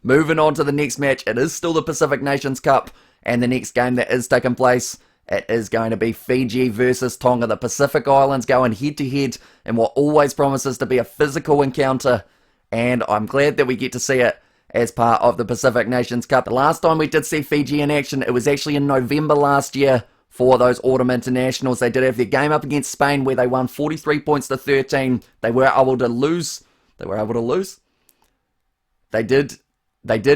moving on to the next match, it is still the Pacific Nations Cup, and the next game that is taking place, it is going to be Fiji versus Tonga. The Pacific Islands going head-to-head in what always promises to be a physical encounter, and I'm glad that we get to see it as part of the Pacific Nations Cup. The last time we did see Fiji in action, it was actually in November last year for those autumn internationals. They did have their game up against Spain where they won 43 points to 13. They were able to lose. They did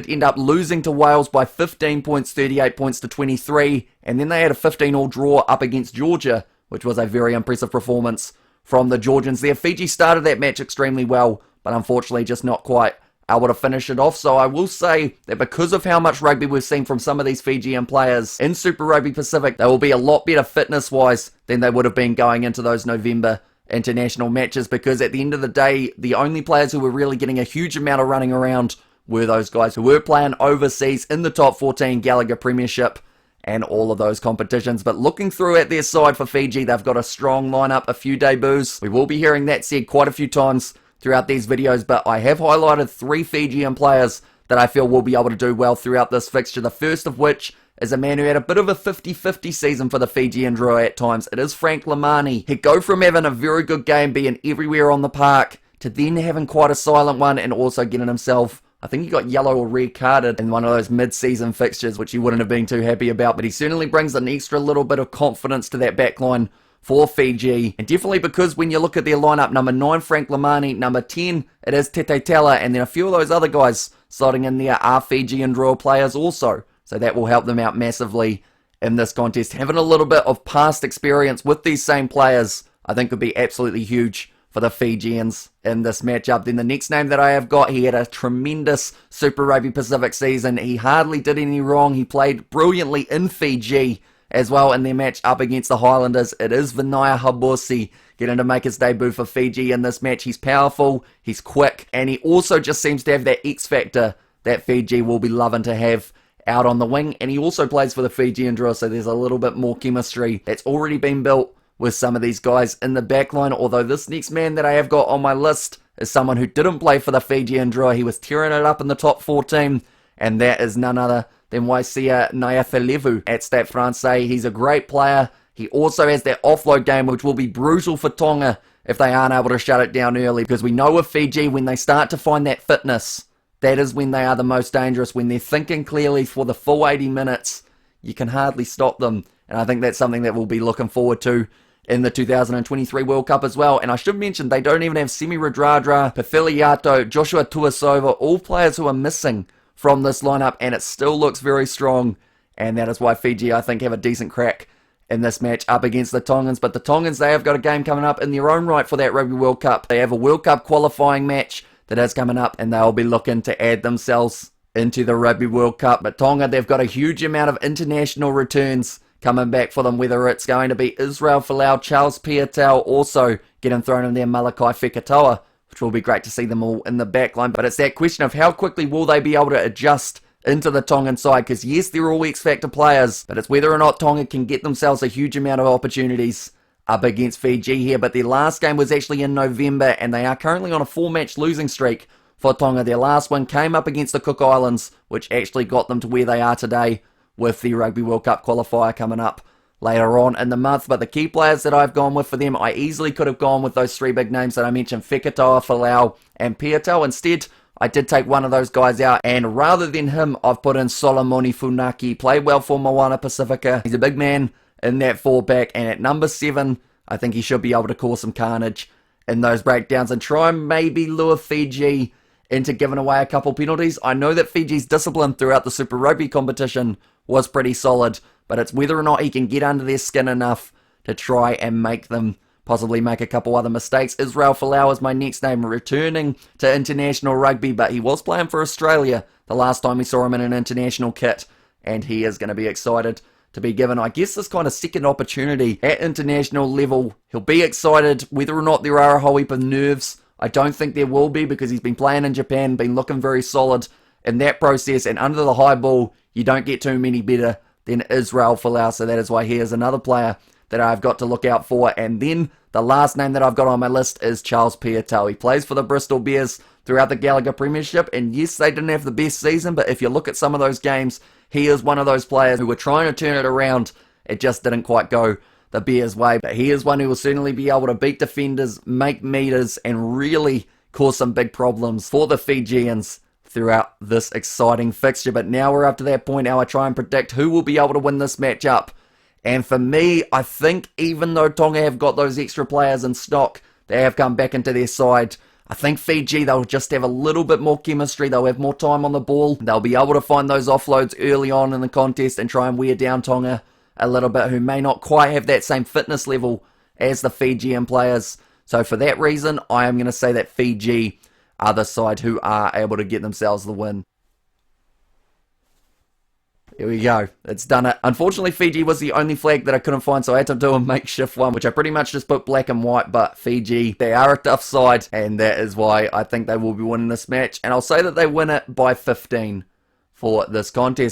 end up losing to Wales by 15 points, 38 points to 23, and then they had a 15-all draw up against Georgia, which was a very impressive performance from the Georgians there. Fiji started that match extremely well, but unfortunately just not quite able to finish it off. So I will say that because of how much rugby we've seen from some of these Fijian players in Super Rugby Pacific, they will be a lot better fitness-wise than they would have been going into those November international matches, because at the end of the day, the only players who were really getting a huge amount of running around were those guys who were playing overseas in the top 14 Gallagher Premiership and all of those competitions. But looking through at their side for Fiji, they've got a strong lineup, a few debuts. We will be hearing that said quite a few times throughout these videos, but I have highlighted 3 Fijian players that I feel will be able to do well throughout this fixture. The first of which is a man who had a bit of a 50-50 season for the Fijian draw at times. It is Frank Lamani. He'd go from having a very good game, being everywhere on the park, to then having quite a silent one and also getting himself, I think he got yellow or red carded in one of those mid-season fixtures, which he wouldn't have been too happy about, but he certainly brings an extra little bit of confidence to that backline for Fiji. And definitely because when you look at their lineup, number 9, Frank Lamani, number 10, it is Tete Tela, and then a few of those other guys slotting in there are Fijian draw players also. So that will help them out massively in this contest. Having a little bit of past experience with these same players, I think, would be absolutely huge for the Fijians in this matchup. Then the next name that I have got, he had a tremendous Super Rugby Pacific season. He hardly did any wrong. He played brilliantly in Fiji as well in their match up against the Highlanders. It is Vinaya Habosi getting to make his debut for Fiji in this match. He's powerful, he's quick, and he also just seems to have that X factor that Fiji will be loving to have out on the wing. And he also plays for the Fijian draw, so there's a little bit more chemistry that's already been built with some of these guys in the backline. Although this next man that I have got on my list is someone who didn't play for the Fijian draw. He was tearing it up in the top 14, and that is none other than Waisia Nayafelevu at Stade Francais. He's a great player. He also has that offload game, which will be brutal for Tonga if they aren't able to shut it down early, because we know with Fiji, when they start to find that fitness, that is when they are the most dangerous. When they're thinking clearly for the full 80 minutes, you can hardly stop them. And I think that's something that we'll be looking forward to in the 2023 World Cup as well. And I should mention, they don't even have Semi Radradra, Pafiliato, Joshua Tuasova, all players who are missing from this lineup, and it still looks very strong. And that is why Fiji, I think, have a decent crack in this match up against the Tongans. But the Tongans, they have got a game coming up in their own right for that Rugby World Cup. They have a World Cup qualifying match that is coming up, and they'll be looking to add themselves into the Rugby World Cup. But Tonga, they've got a huge amount of international returns coming back for them, whether it's going to be Israel Folau, Charles Piatel, also getting thrown in there, Malakai Fekatoa, which will be great to see them all in the back line. But it's that question of how quickly will they be able to adjust into the Tongan side, because yes, they're all X-Factor players, but it's whether or not Tonga can get themselves a huge amount of opportunities up against Fiji here. But their last game was actually in November, and they are currently on a 4-match losing streak for Tonga. Their last one came up against the Cook Islands, which actually got them to where they are today with the Rugby World Cup qualifier coming up later on in the month. But the key players that I've gone with for them, I easily could have gone with those 3 big names that I mentioned, Fekatoa, Folau, and Piatel. Instead, I did take one of those guys out, and rather than him, I've put in Solomoni Funaki. Played well for Moana Pacifica. He's a big man in that 4-back, and at number 7, I think he should be able to cause some carnage in those breakdowns and try and maybe lure Fiji into giving away a couple penalties. I know that Fiji's discipline throughout the Super Rugby competition was pretty solid, but it's whether or not he can get under their skin enough to try and make them possibly make a couple other mistakes. Israel Folau is my next name, returning to international rugby, but he was playing for Australia the last time we saw him in an international kit, and he is going to be excited to be given, I guess, this kind of second opportunity at international level. He'll be excited. Whether or not there are a whole heap of nerves, I don't think there will be, because he's been playing in Japan, been looking very solid in that process, and under the high ball, you don't get too many better than Israel Folau, so that is why he is another player that I've got to look out for. And then the last name that I've got on my list is Charles Piutau. He plays for the Bristol Bears throughout the Gallagher Premiership, and yes, they didn't have the best season, but if you look at some of those games, he is one of those players who were trying to turn it around. It just didn't quite go the Bears' way, but he is one who will certainly be able to beat defenders, make meters, and really cause some big problems for the Fijians throughout this exciting fixture. But now we're up to that point now I try and predict who will be able to win this matchup. And for me, I think even though Tonga have got those extra players in stock, they have come back into their side, I think Fiji, they'll just have a little bit more chemistry, they'll have more time on the ball, they'll be able to find those offloads early on in the contest and try and wear down Tonga a little bit, who may not quite have that same fitness level as the Fijian players. So for that reason, I am going to say that Fiji are the side who are able to get themselves the win. Here we go. It's done it. Unfortunately, Fiji was the only flag that I couldn't find, so I had to do a makeshift one, which I pretty much just put black and white. But Fiji, they are a tough side, and that is why I think they will be winning this match. And I'll say that they win it by 15 for this contest.